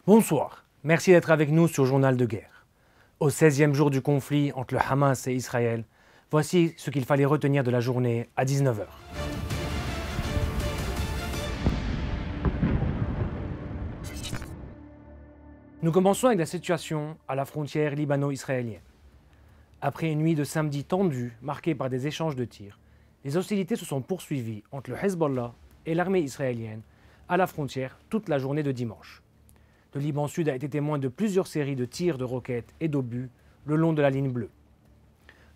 Bonsoir, merci d'être avec nous sur Journal de guerre. Au 16e jour du conflit entre le Hamas et Israël, voici ce qu'il fallait retenir de la journée à 19 h. Nous commençons avec la situation à la frontière libano-israélienne. Après une nuit de samedi tendue, marquée par des échanges de tirs, les hostilités se sont poursuivies entre le Hezbollah et l'armée israélienne à la frontière toute la journée de dimanche. Le Liban Sud a été témoin de plusieurs séries de tirs de roquettes et d'obus le long de la ligne bleue.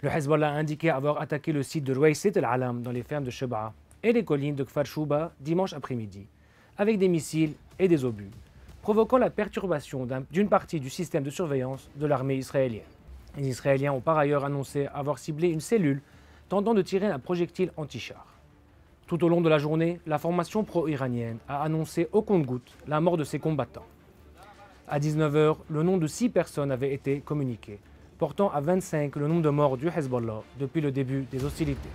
Le Hezbollah a indiqué avoir attaqué le site de Rouaïsit el-Alam dans les fermes de Shebaa et les collines de Kfar Shouba dimanche après-midi, avec des missiles et des obus, provoquant la perturbation d'une partie du système de surveillance de l'armée israélienne. Les Israéliens ont par ailleurs annoncé avoir ciblé une cellule tentant de tirer un projectile anti-char. Tout au long de la journée, la formation pro-iranienne a annoncé au compte-gouttes la mort de ses combattants. À 19 h, le nom de 6 personnes avait été communiqué, portant à 25 le nombre de morts du Hezbollah depuis le début des hostilités.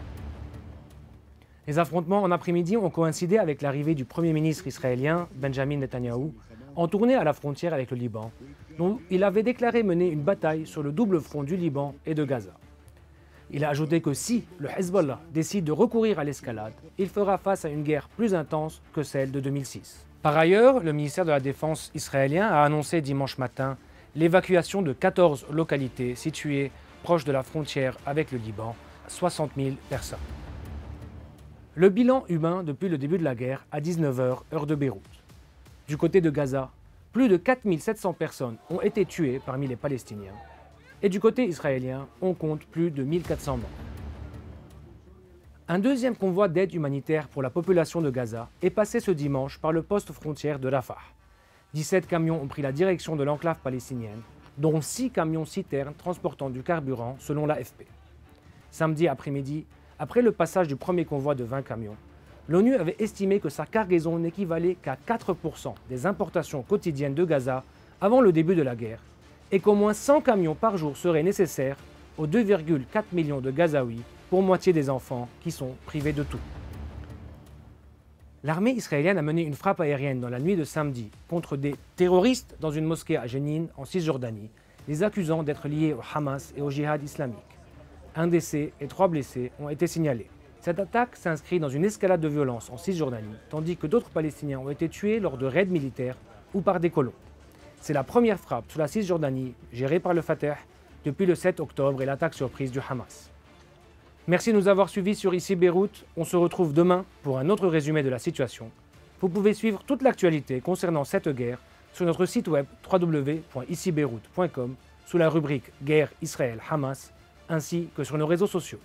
Les affrontements en après-midi ont coïncidé avec l'arrivée du Premier ministre israélien, Benjamin Netanyahou, en tournée à la frontière avec le Liban, dont il avait déclaré mener une bataille sur le double front du Liban et de Gaza. Il a ajouté que si le Hezbollah décide de recourir à l'escalade, il fera face à une guerre plus intense que celle de 2006. Par ailleurs, le ministère de la Défense israélien a annoncé dimanche matin l'évacuation de 14 localités situées proches de la frontière avec le Liban, 60 000 personnes. Le bilan humain depuis le début de la guerre à 19 h, heure de Beyrouth. Du côté de Gaza, plus de 4 700 personnes ont été tuées parmi les Palestiniens. Et du côté israélien, on compte plus de 1400 morts. Un deuxième convoi d'aide humanitaire pour la population de Gaza est passé ce dimanche par le poste frontière de Rafah. 17 camions ont pris la direction de l'enclave palestinienne, dont 6 camions citernes transportant du carburant selon l'AFP. Samedi après-midi, après le passage du premier convoi de 20 camions, l'ONU avait estimé que sa cargaison n'équivalait qu'à 4% des importations quotidiennes de Gaza avant le début de la guerre, et qu'au moins 100 camions par jour seraient nécessaires aux 2,4 millions de Gazaouis, pour moitié des enfants qui sont privés de tout. L'armée israélienne a mené une frappe aérienne dans la nuit de samedi contre des terroristes dans une mosquée à Jenin, en Cisjordanie, les accusant d'être liés au Hamas et au djihad islamique. Un décès et 3 blessés ont été signalés. Cette attaque s'inscrit dans une escalade de violence en Cisjordanie, tandis que d'autres Palestiniens ont été tués lors de raids militaires ou par des colons. C'est la première frappe sur la Cisjordanie gérée par le Fatah depuis le 7 octobre et l'attaque surprise du Hamas. Merci de nous avoir suivis sur Ici Beyrouth. On se retrouve demain pour un autre résumé de la situation. Vous pouvez suivre toute l'actualité concernant cette guerre sur notre site web www.icibeyrouth.com sous la rubrique Guerre Israël-Hamas ainsi que sur nos réseaux sociaux.